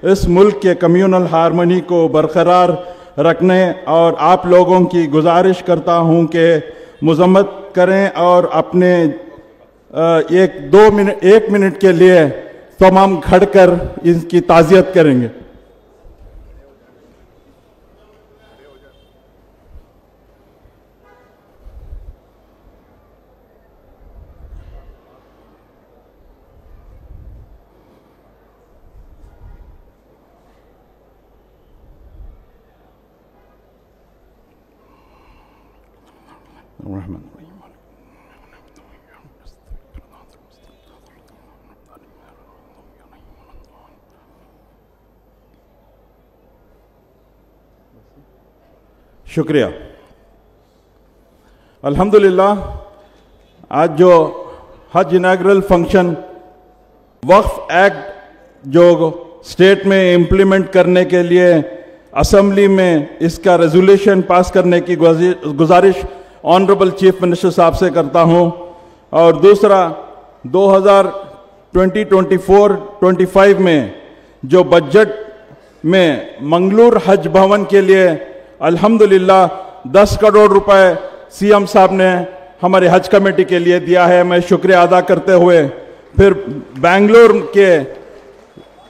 इस मुल्क के कम्युनल हारमोनी को बरकरार रखने और आप लोगों की गुजारिश करता हूं कि मजम्मत करें और अपने एक मिनट के लिए तमाम खड़कर इसकी ताज़ियत करेंगे। शुक्रिया। अल्हम्दुलिल्लाह, आज जो हज इनाग्रल फंक्शन वक्फ एक्ट जो स्टेट में इम्प्लीमेंट करने के लिए असम्बली में इसका रेजोल्यूशन पास करने की गुजारिश ऑनरेबल चीफ मिनिस्टर साहब से करता हूं। और दूसरा 2024-25 में जो बजट में मंगलूर हज भवन के लिए अल्हम्दुलिल्लाह 10 करोड़ रुपए सीएम साहब ने हमारे हज कमेटी के लिए दिया है। मैं शुक्रिया अदा करते हुए फिर बेंगलोर के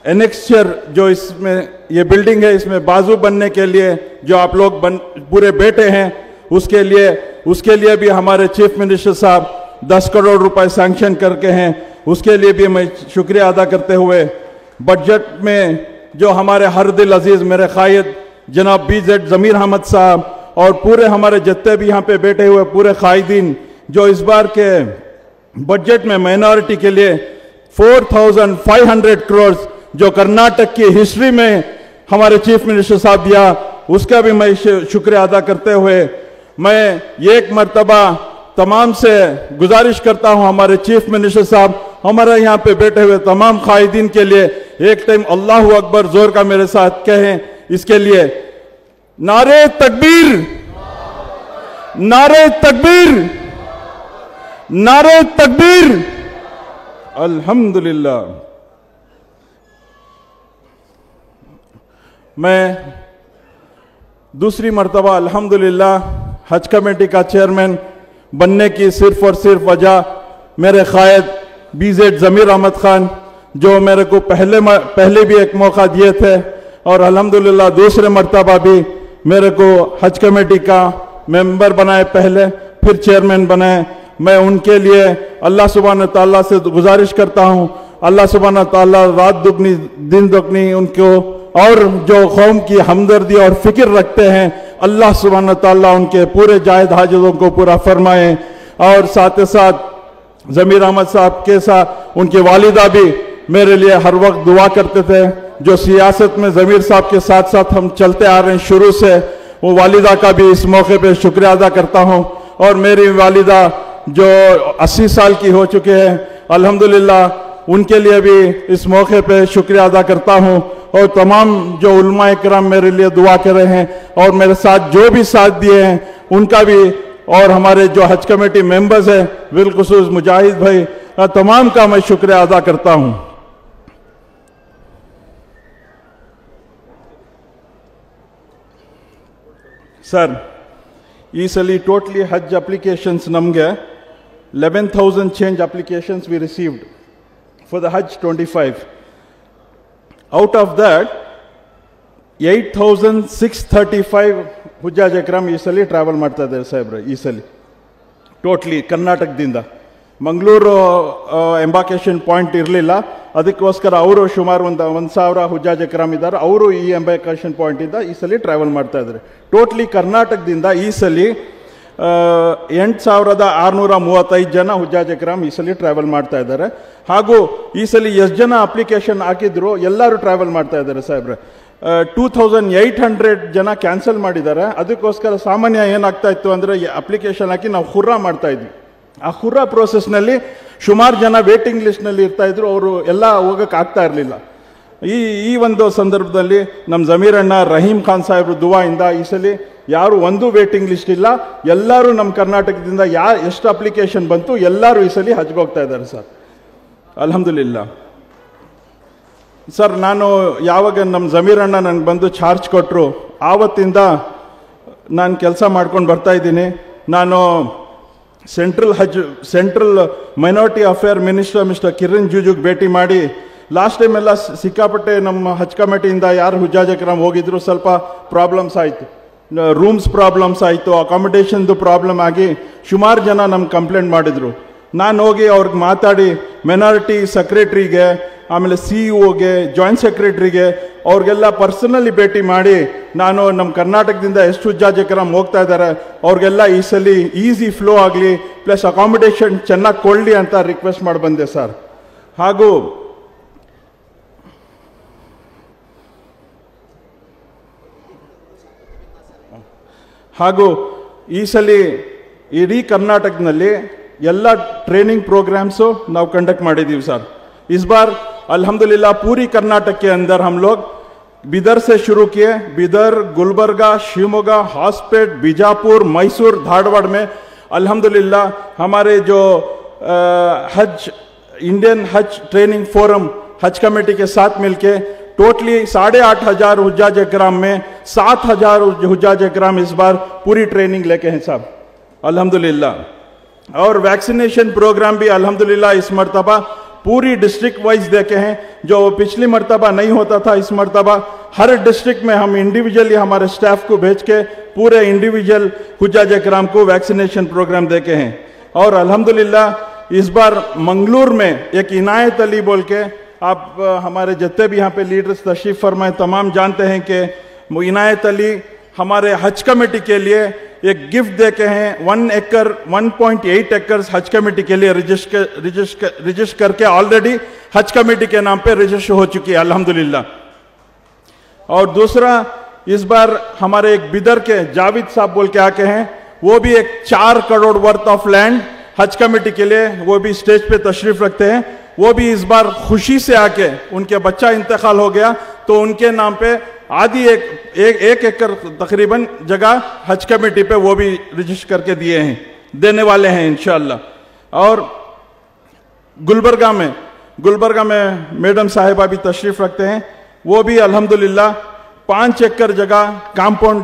एनेक्सचर जो इसमें ये बिल्डिंग है, इसमें बाजू बनने के लिए जो आप लोग पूरे बैठे हैं, उसके लिए भी हमारे चीफ मिनिस्टर साहब 10 करोड़ रुपए सैंक्शन करके हैं, उसके लिए भी मैं शुक्रिया अदा करते हुए बजट में जो हमारे हर दिल अजीज मेरे कायद जनाब BZ ज़मीर अहमद साहब और पूरे हमारे जितने भी यहाँ पे बैठे हुए पूरे कायदीन जो इस बार के बजट में माइनॉरिटी के लिए 4,500 करोड़ जो कर्नाटक की हिस्ट्री में हमारे चीफ मिनिस्टर साहब दिया, उसका भी मैं शुक्रिया अदा करते हुए मैं एक मर्तबा तमाम से गुजारिश करता हूं हमारे चीफ मिनिस्टर साहब हमारे यहाँ पे बैठे हुए तमाम कायदीन के लिए एक टाइम अल्लाहू अकबर जोर का मेरे साथ कहें। इसके लिए नारे तकबीर, नारे तकबीर, नारे तकबीर। अल्हम्दुलिल्लाह। मैं दूसरी मर्तबा अल्हम्दुलिल्लाह हज कमेटी का चेयरमैन बनने की सिर्फ और सिर्फ वजह मेरे कायद BZ ज़मीर अहमद खान जो मेरे को पहले भी एक मौका दिए थे और अल्हम्दुलिल्लाह दूसरे मर्तबा भी मेरे को हज कमेटी का मेंबर बनाए, पहले फिर चेयरमैन बनाए। मैं उनके लिए अल्लाह सुब्हान तआला से गुजारिश करता हूँ, अल्लाह सुब्हान तआला रात दुगनी दिन दुगनी उनको और जो कौम की हमदर्दी और फिक्र रखते हैं अल्लाह सुब्हान तआला उनके पूरे जायद हाजतों को पूरा फरमाए। और साथ ही साथ ज़मीर अहमद साहब के साथ उनकी वालिदा भी मेरे लिए हर वक्त दुआ करते थे। जो सियासत में ज़मीर साहब के साथ साथ हम चलते आ रहे हैं शुरू से, वो वालिदा का भी इस मौके पे शुक्रिया अदा करता हूँ। और मेरी वालिदा जो 80 साल की हो चुके हैं अल्हम्दुलिल्लाह उनके लिए भी इस मौके पे शुक्रिया अदा करता हूँ। और तमाम जो उलमा इकराम मेरे लिए दुआ कर रहे हैं और मेरे साथ जो भी साथ दिए हैं उनका भी, और हमारे जो हज कमेटी मेंबर्स हैं बिलखुसूस मुजाहिद भाई, तमाम का मैं शुक्रिया अदा करता हूँ। Sir, easily totally Hajj applications ನಮಗೆ 11,000 change applications we received for the Hajj 25. Out of that 8,635 ಹುಜ್ಜಾಜ್ Akram ಈ ಸಲ ಟ್ರಾವೆಲ್ ಮಾಡ್ತಾ ಇದ್ದಾರೆ ಸಾಹೇಬ್ರೆ। ಈ ಸಲ ಟೋಟ್ಲಿ ಕರ್ನಾಟಕದಿಂದ ಮಂಗಳೂರು ಎಂಬಾಕೇಶನ್ ಪಾಯಿಂಟ್ ಇರಲಿಲ್ಲ, ಅದಕ್ಕೋಸ್ಕರ ಅವರು ಸುಮಾರು 1,000 ಹುಜ್ಜಾಜ್ ಅಕ್ರಮ್ ಇದ್ದಾರೆ, ಅವರು ಈ ಎಂಬಾಕೇಶನ್ ಪಾಯಿಂಟ್ ಇಂದ ಈ ಸಲ ಟ್ರಾವೆಲ್ ಮಾಡ್ತಾ ಇದ್ದಾರೆ। ಟೋಟ್ಲಿ ಕರ್ನಾಟಕದಿಂದ ಈ ಸಲ 8,635 ಜನ ಹುಜ್ಜಾಜ್ ಅಕ್ರಮ್ ಈ ಸಲ ಟ್ರಾವೆಲ್ ಮಾಡ್ತಾ ಇದ್ದಾರೆ। ಹಾಗೂ ಈ ಸಲ ಎಷ್ಟು ಜನ ಅಪ್ಲಿಕೇಶನ್ ಹಾಕಿದ್ರು ಎಲ್ಲರೂ ಟ್ರಾವೆಲ್ ಮಾಡ್ತಾ ಇದ್ದಾರೆ ಸಾಹೇಬ್ರೆ। 2,800 ಜನ ಕ್ಯಾನ್ಸಲ್ ಮಾಡಿದ್ದಾರೆ। ಅದಕ್ಕೋಸ್ಕರ ಸಾಮಾನ್ಯ ಏನಾಗ್ತಾ ಇತ್ತು ಅಂದರೆ ಅಪ್ಲಿಕೇಶನ್ ಹಾಕಿ ನಾವು ಹುರ್ರಾ ಮಾಡ್ತಾ ಇದ್ವಿ, ಆ ಹುರ್ರಾ ಪ್ರೋಸೆಸ್ನಲ್ಲಿ ಸುಮಾರು ಜನ ವೇಟಿಂಗ್ ಲಿಸ್ಟ್ನಲ್ಲಿ ಇರ್ತಾ ಇದ್ರು, ಅವರು ಎಲ್ಲ ಹೋಗಕ್ಕೆ ಆಗ್ತಾ ಇರಲಿಲ್ಲ। ಈ ಒಂದು ಸಂದರ್ಭದಲ್ಲಿ ನಮ್ಮ ज़मीर ಅಣ್ಣ ರಹೀಮ್ ಖಾನ್ ಸಾಹೇಬ್ರು ದುವಾಯಿಂದ ಈ ಸಲ ಯಾರು ಒಂದು ವೇಟಿಂಗ್ ಲಿಸ್ಟ್ ಇಲ್ಲ, ಎಲ್ಲರೂ ನಮ್ಮ ಕರ್ನಾಟಕದಿಂದ ಎಷ್ಟು ಅಪ್ಲಿಕೇಶನ್ ಬಂತು ಎಲ್ಲರೂ ಈ ಸಲ ಹಜ್ಗೆ ಹೋಗ್ತಾ ಇದ್ದಾರೆ ಸರ್, ಅಲ್ಹಮ್ದುಲಿಲ್ಲಾ। ಸರ್ ನಾನು ಯಾವಾಗ ನಮ್ಮ ಜಮೀರ್ ಅಣ್ಣ ನನಗೆ ಬಂದು ಚಾರ್ಜ್ ಕೊಟ್ಟರು ಆವತ್ತಿಂದ ನಾನು ಕೆಲಸ ಮಾಡ್ಕೊಂಡು ಬರ್ತಾ ಇದ್ದೀನಿ. ನಾನು central minority affair minister mister Kiran ರಿಜಿಜುಗೆ ಭೇಟಿ ಮಾಡಿ ಲಾಸ್ಟ್ ಟೈಮ್ ಎಲ್ಲ ಸಿಕ್ಕಾಪಟ್ಟೆ ನಮ್ಮ ಹಜ್ ಕಮಿಟಿಯಿಂದ ಯಾರು ಹುಜ್ಜಾಜ್ ಇಕ್ರಾಮ್ ಹೋಗಿದ್ರು ಸ್ವಲ್ಪ ಪ್ರಾಬ್ಲಮ್ಸ್ ಆಯಿತು, ರೂಮ್ಸ್ ಪ್ರಾಬ್ಲಮ್ಸ್ ಆಯಿತು, ಅಕಾಮಿಡೇಷನ್ದು ಪ್ರಾಬ್ಲಮ್ ಆಗಿ ಸುಮಾರು ಜನ ನಮ್ಗೆ ಕಂಪ್ಲೇಂಟ್ ಮಾಡಿದರು. ನಾನು ಹೋಗಿ ಅವ್ರಿಗೆ ಮಾತಾಡಿ ಮೈನಾರಿಟಿ ಸೆಕ್ರೆಟ್ರಿಗೆ ಆಮೇಲೆ CEO ಗೆ ಜಾಯಿಂಟ್ ಸೆಕ್ರೆಟ್ರಿಗೆ ಅವ್ರಿಗೆಲ್ಲ ಪರ್ಸನಲಿ ಭೇಟಿ ಮಾಡಿ ನಾನು ನಮ್ಮ ಕರ್ನಾಟಕದಿಂದ ಎಷ್ಟು ಹುಜ್ಜಾಜ್ ಇಕ್ರಾಮ್ ಹೋಗ್ತಾ ಇದ್ದಾರೆ ಅವ್ರಿಗೆಲ್ಲ ಈ ಸಲ ಈಸಿ ಫ್ಲೋ ಆಗಲಿ ಪ್ಲಸ್ ಅಕಾಮಿಡೇಷನ್ ಚೆನ್ನಾಗಿ ಕೊಡಲಿ ಅಂತ ರಿಕ್ವೆಸ್ಟ್ ಮಾಡಿ ಬಂದೆ ಸರ್. ಹಾಗೂ ಈ ಸಲ ಇಡೀ ಕರ್ನಾಟಕದಲ್ಲಿ ಎಲ್ಲ ट्रेनिंग प्रोग्राम्सो ನಾವು कंडक्ट ಮಾಡಿದೀವಿ सर. इस बार अल्हम्दुलिल्लाह पूरी कर्नाटक के अंदर हम लोग बिदर से शुरू किए, बिदर, गुलबर्गा, शिवमोगा, हॉस्पेट, बीजापुर, मैसूर, धारवाड़ में अल्हम्दुलिल्लाह हमारे जो हज इंडियन हज ट्रेनिंग फोरम हज कमेटी के साथ मिलके टोटली 8,500 हुज्जाज इकराम में 7,000 हुज्जाज इकराम इस बार पूरी ट्रेनिंग लेके हैं साहब अल्हम्दुलिल्लाह. और वैक्सीनेशन प्रोग्राम भी अल्हम्दुलिल्लाह इस मर्तबा पूरी डिस्ट्रिक्ट वाइज देखे हैं. जो पिछली मर्तबा नहीं होता था, इस मर्तबा हर डिस्ट्रिक्ट में हम इंडिविजुअली हमारे स्टाफ को भेज के पूरे इंडिविजुअल हुज्जाज इकराम को वैक्सीनेशन प्रोग्राम देखे हैं. और अल्हम्दुलिल्लाह इस बार मंगलूर में एक इनायत अली बोल के, आप हमारे जितने भी यहाँ पे लीडर्स तशरीफ फरमाए तमाम जानते हैं कि इनायत अली हमारे हज कमेटी के लिए एक गिफ्ट देके हैं 1.8 एकर्स हज कमेटी के लिए रजिस्टर करके ऑलरेडी हज कमेटी के नाम पे रजिस्टर हो चुकी है अल्हम्दुलिल्लाह. और दूसरा इस बार हमारे एक बिदर के जावेद साहब बोल के आके हैं, वो भी एक 4 करोड़ वर्थ ऑफ लैंड हज कमेटी के लिए वो भी स्टेज पे तशरीफ रखते हैं. वो भी इस बार खुशी से आके, उनके बच्चा इंतकाल हो गया तो उनके नाम पे आधी एक एकड़ तकरीबन जगह हज कमेटी पे वो भी रजिस्टर करके दिए हैं, देने वाले हैं इंशाअल्लाह. और गुलबर्गा में मैडम साहिबा भी तशरीफ रखते हैं, वो भी अल्हम्दुलिल्लाह 5 एकड़ जगह कंपाउंड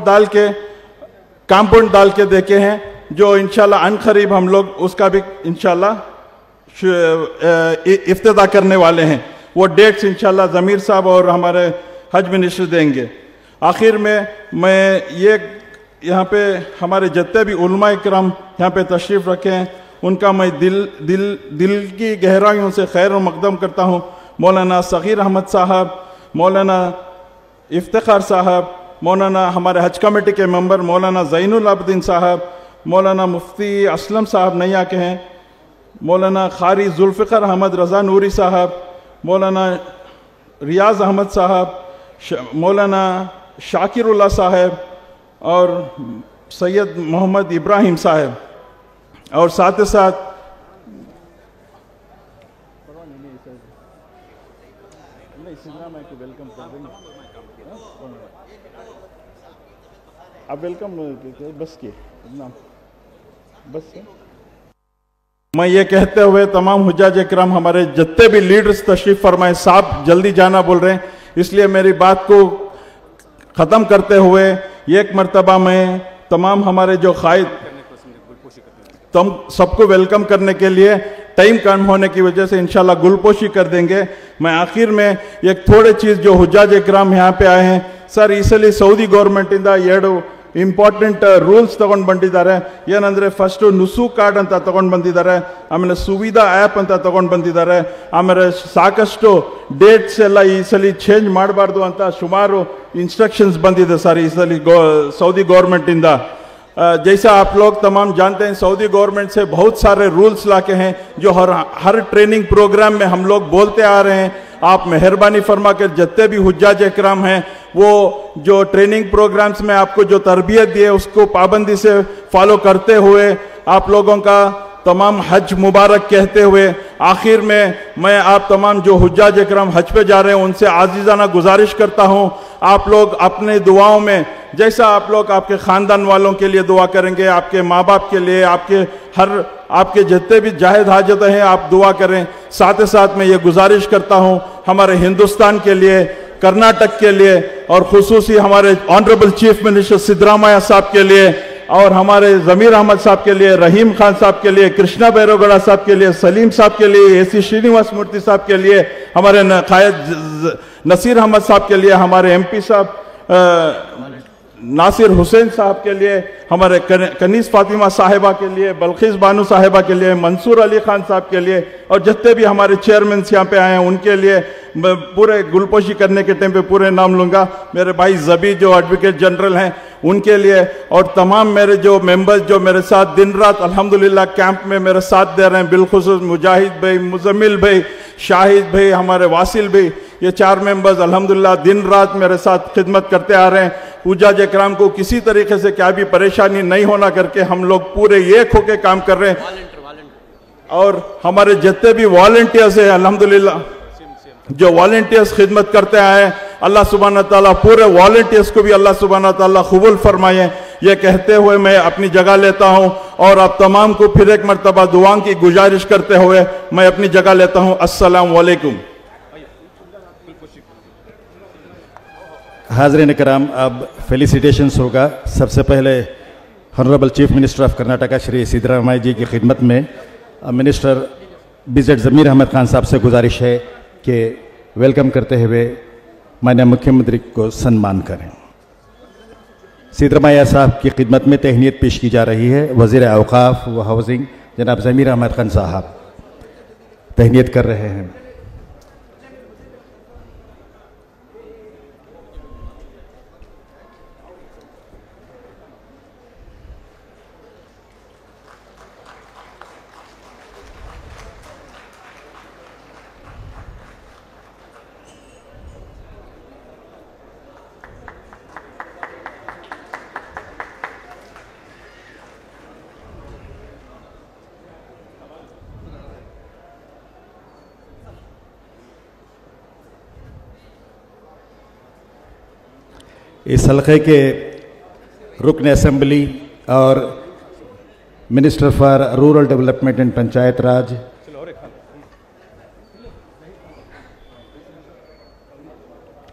डाल के देखे हैं, जो इंशाअल्लाह अनकरीब हम लोग उसका भी इंशाअल्लाह इफ्तिताह करने वाले हैं. वो डेट्स इंशाअल्लाह जमीर साहब और हमारे हज मिनिस्टर देंगे. आखिर में मैं ये यहाँ पे हमारे जितने भी उलमा इकराम यहाँ पे तशरीफ़ रखे हैं उनका मैं दिल की गहराइयों से खैर और मकदम करता हूँ. मौलाना सग़ीर अहमद साहब, मौलाना इफ्तिखार साहब, मौलाना हमारे हज कमेटी के मेंबर मौलाना ज़ैनुल आबिदीन साहब, मौलाना मुफ्ती असलम साहब नैया के हैं, मौलाना ख़ारी जुल्फ़िकार अहमद रज़ा नूरी साहब, मौलाना रियाज अहमद साहब, मौलाना शाकिरुल्लाह साहब और सैयद मोहम्मद इब्राहिम साहब. और साथ ही साथ आप वेलकम बस के बस मैं ये कहते हुए तमाम हुज्जाज इकराम हमारे जितने भी लीडर्स तशरीफ फरमाए, साहब जल्दी जाना बोल रहे हैं, इसलिए मेरी बात को ख़त्म करते हुए एक मर्तबा में तमाम हमारे जो कायद तम सबको वेलकम करने के लिए टाइम कम होने की वजह से इंशाल्लाह गुलपोशी कर देंगे. मैं आखिर में एक थोड़े चीज़ जो हुज्जाज इकराम यहाँ पे आए हैं सर, इसलिए सऊदी गवर्नमेंटिंದ 2 ಇಂಪಾರ್ಟೆಂಟ್ ರೂಲ್ಸ್ ತಗೊಂಡು ಬಂದಿದ್ದಾರೆ. ಏನಂದರೆ ಫಸ್ಟು ನುಸು ಕಾರ್ಡ್ ಅಂತ ತಗೊಂಡು ಬಂದಿದ್ದಾರೆ, ಆಮೇಲೆ ಸುವಿಧಾ ಆ್ಯಪ್ ಅಂತ ತಗೊಂಡು ಬಂದಿದ್ದಾರೆ, ಆಮೇಲೆ ಸಾಕಷ್ಟು ಡೇಟ್ಸ್ ಎಲ್ಲ ಈ ಸಲ ಚೇಂಜ್ ಮಾಡಬಾರ್ದು ಅಂತ ಸುಮಾರು ಇನ್ಸ್ಟ್ರಕ್ಷನ್ಸ್ ಬಂದಿದೆ ಸರ್ ಈ ಸಲ सऊदी गवर्नमेंटिಂದ. जैसा आप लोग तमाम जानते हैं सऊदी गवर्नमेंट से बहुत सारे रूल्स लाके हैं जो हर ट्रेनिंग प्रोग्राम में हम लोग बोलते आ रहे हैं. आप मेहरबानी फरमा कर जितने भी हुज्जाज इकराम हैं वो जो ट्रेनिंग प्रोग्राम्स में आपको जो तरबियत दी है उसको पाबंदी से फॉलो करते हुए आप लोगों का तमाम हज मुबारक कहते हुए आखिर में मैं आप तमाम जो हुज्जाज इकराम हज पे जा रहे हैं उनसे आजीज़ाना गुजारिश करता हूँ, आप लोग अपने दुआओं में जैसा आप लोग आपके ख़ानदान वालों के लिए दुआ करेंगे, आपके माँ बाप के लिए, आपके हर आपके जितने भी जाहिद हाजत हैं आप दुआ करें। साथ ही साथ मैं ये गुजारिश करता हूँ हमारे हिंदुस्तान के लिए, कर्नाटक के लिए और खुसूसी हमारे ऑनरेबल चीफ मिनिस्टर सिद्धरामैया साहब के लिए और हमारे जमीर अहमद साहब के लिए, रहीम खान साहब के लिए, कृष्णा बैरोगड़ा साहब के लिए, सलीम साहब के लिए, एसी श्रीनिवास मूर्ति साहब के लिए, हमारे कायद नसीर अहमद साहब के लिए, हमारे एमपी साहब नासिर हुसैन साहब के लिए, हमारे कनीस फातिमा साहिबा के लिए, बल्खीस बानू साहिबा के लिए, मंसूर अली खान साहब के लिए और जितने भी हमारे चेयरमैन यहाँ पे आए हैं उनके लिए पूरे गुलपोशी करने के टाइम पे पूरे नाम लूँगा। मेरे भाई जबी जो एडवोकेट जनरल हैं उनके लिए और तमाम मेरे जो मेंबर्स जो मेरे साथ दिन रात अल्हम्दुलिल्लाह कैंप में मेरे साथ दे रहे हैं, बिलखुसूस मुजाहिद भाई, मुजम्मिल भाई, शाहिद भाई, हमारे वासिल भाई, ये 4 मेंबर्स अल्हम्दुलिल्लाह दिन रात मेरे साथ खिदमत करते आ रहे हैं। हुज्जाज इकराम को किसी तरीके से क्या भी परेशानी नहीं होना करके हम लोग पूरे एक होके काम कर रहे हैं। और हमारे जितने भी वॉलंटियर्स हैं अल्हम्दुलिल्लाह जो वॉलंटियर्स खिदमत करते आए हैं, अल्लाह सुब्हानहू तआला पूरे वॉलंटियर्स को भी अल्लाह सुब्हानहू तआला कबूल फरमाए। ये कहते हुए मैं अपनी जगह लेता हूं और आप तमाम को फिर एक मरतबा दुआ की गुजारिश करते हुए मैं अपनी जगह लेता हूं। अस्सलाम वालेकुम। हाज़रीन कराम, अब फेलिसिटेशंस होगा। सबसे पहले honourable chief minister of Karnataka Shri Siddaramaiah ji की खिदमत में मिनिस्टर बीजेड ज़मीर अहमद खान साहब से गुजारिश है कि वेलकम करते हुए माननीय मुख्यमंत्री को सम्मान करें। सिद्धरामैया साहब की खिदमत में तहनीत पेश की जा रही है। वज़ीर औक़ाफ़ व हाउसिंग जनाब ज़मीर अहमद खान साहब तहनीत कर रहे हैं। इस हल्के के रुकन असेंबली और minister for rural development and Panchayat Raj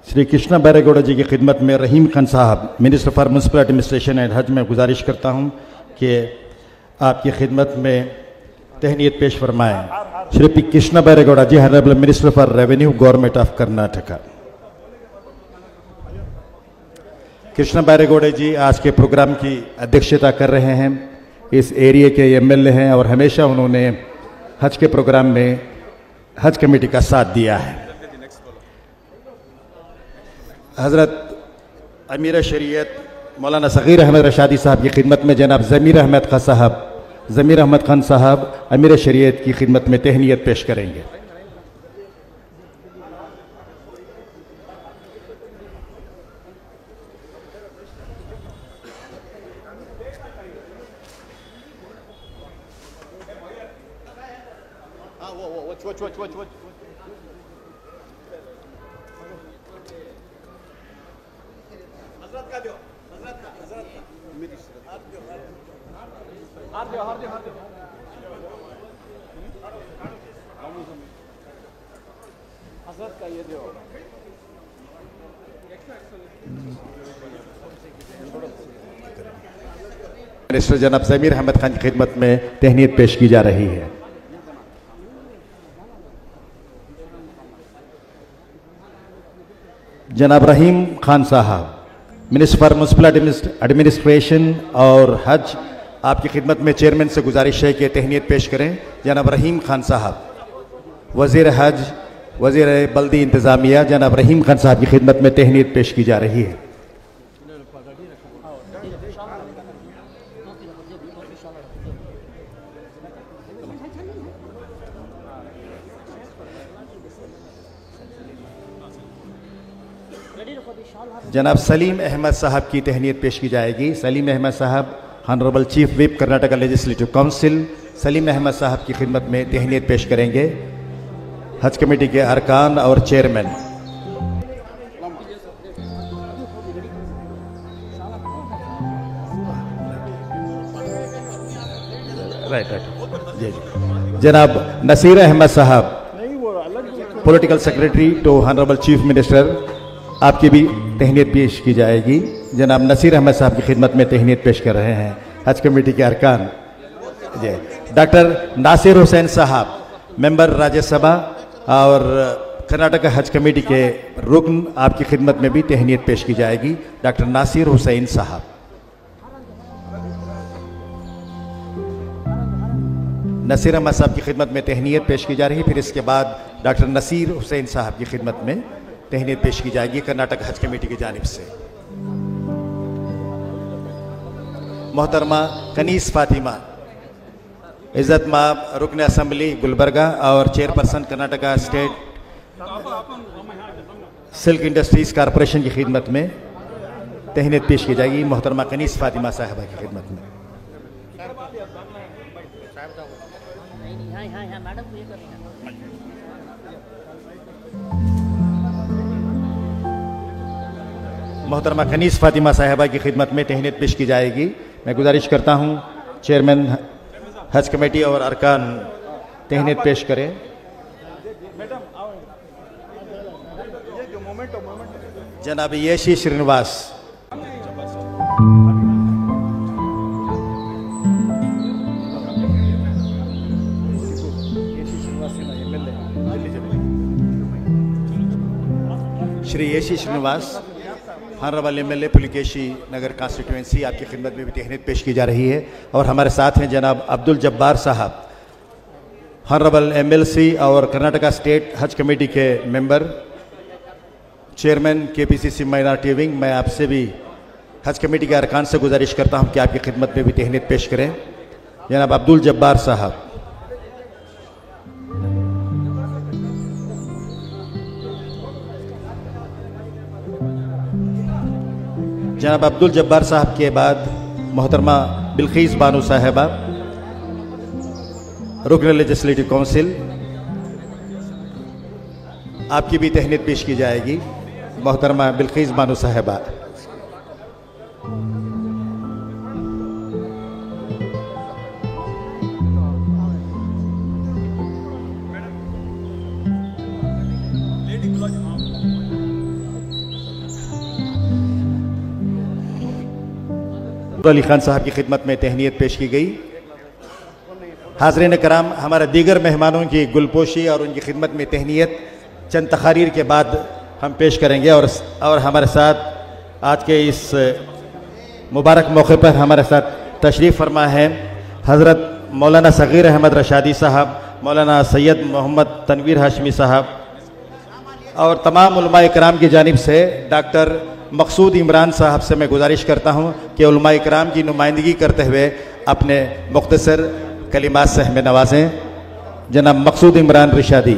Shri Krishna Byregowda ji की खिदमत में Rahim Khan Sahab minister for municipal administration and Haj में गुजारिश करता हूं कि आपकी खिदमत में तहनीत पेश फरमाएं। Shri P Krishna Byregowda ji honourable minister for revenue government of Karnataka. Krishna Byregowda ji आज के प्रोग्राम की अध्यक्षता कर रहे हैं। इस एरिया के एमएलए हैं और हमेशा उन्होंने हज के प्रोग्राम में हज कमेटी का साथ दिया है। हज़रत अमीर शरीयत मौलाना सग़ीर अहमद रशादी साहब की खिदमत में जनाब ज़मीर अहमद खान साहब अमीर शरीयत की खिदमत में तहनीत पेश करेंगे। मिनिस्टर जनाब ज़मीर अहमद खान की खिदमत में तहनीत पेश की जा रही है। जनाब रहीम Khan Sahab minister for municipal administration और हज आपकी खिदमत में चेयरमैन से गुजारिश है कि तहनीत पेश करें। जनाब रहीम खान साहब वज़ीर हज वज़ीर बल्दी इंतज़ामिया जनाब रहीम खान साहब की खिदमत में तहनीत पेश की जा रही है। जनाब सलीम अहमद साहब की तहनीत पेश की जाएगी। सलीम अहमद साहब honourable chief whip Karnataka legislative council Salim Ahmed साहब की खिदमत में तहनीत पेश करेंगे। हज कमेटी के अरकान और चेयरमैन राइट। जी जनाब नसीर अहमद साहब, political secretary to honourable chief minister, आपकी भी तहनीत पेश की जाएगी। जनाब नसीर अहमद साहब की खिदमत में तहनीत पेश कर रहे हैं हज कमेटी के अरकान। जी डॉक्टर नासिर हुसैन साहब, मेंबर राज्यसभा और कर्नाटक हज कमेटी के रुकन, आपकी खिदमत में भी तहनीत पेश की जाएगी। डॉक्टर नासिर हुसैन साहब। नसीर अहमद साहब की खिदमत में तहनीत पेश की जा रही है। फिर इसके बाद डॉक्टर नसीर हुसैन साहब की खिदमत में तहनीत पेश की जाएगी कर्नाटक हज कमेटी की जानिब से। मोहतरमा कनीस फातिमा, इज़्ज़त माब रुकन असम्बली गुलबर्गा और chairperson Karnataka state silk industries corporation की खिदमत में तहनीत पेश की जाएगी। मोहतरमा कनीस फातिमा साहिबा की खिदमत में। मोहतरमा कनीस फातिमा साहिबा की खिदमत में तहनीत पेश की जाएगी। मैं गुजारिश करता हूं चेयरमैन हज कमेटी और अरकान तहनीत पेश करें। जनाब येशी श्रीनिवास, श्री येशी श्रीनिवास, ऑनरेबल एमएलए पुलिकेशी नगर कॉन्स्टिट्यूएंसी, आपकी खिदमत में भी तहनीत पेश की जा रही है। और हमारे साथ हैं जनाब अब्दुल जब्बार साहब, ऑनरेबल एमएलसी और कर्नाटका स्टेट हज कमेटी के member, chairman KPCC minority wing. मैं आपसे भी हज कमेटी के अरकान से गुजारिश करता हूं कि आपकी खिदमत में भी तहनीत पेश करें। जनाब अब्दुल जब्बार साहब। जनाब अब्दुल जब्बार साहब के बाद मोहतरमा बिल्कीस बानो साहिबा, रुकन लेजिस्लेटिव काउंसिल, आपकी भी तहनीत पेश की जाएगी। मोहतरमा बिल्कीस बानो साहिबा। अली खान साहब की खिदमत में तहनीत पेश की गई। हाज़रीन कराम, हमारे दीगर मेहमानों की गुलपोशी और उनकी खिदमत में तहनीत चंद तकारीर के बाद हम पेश करेंगे। और हमारे साथ आज के इस मुबारक मौके पर हमारे साथ तशरीफ़ फरमा है हज़रत मौलाना सग़ीर अहमद रशादी साहब, मौलाना सैयद मोहम्मद तनवीर हाशमी साहब और तमाम उलमा इकराम की जानिब से डॉक्टर मकसूद इमरान साहब से मैं गुजारिश करता हूँ कि उलमा इकराम की नुमाइंदगी करते हुए अपने मुख्तसर कलिमात से हमें नवाजें। जनाब मकसूद इमरान रशादी।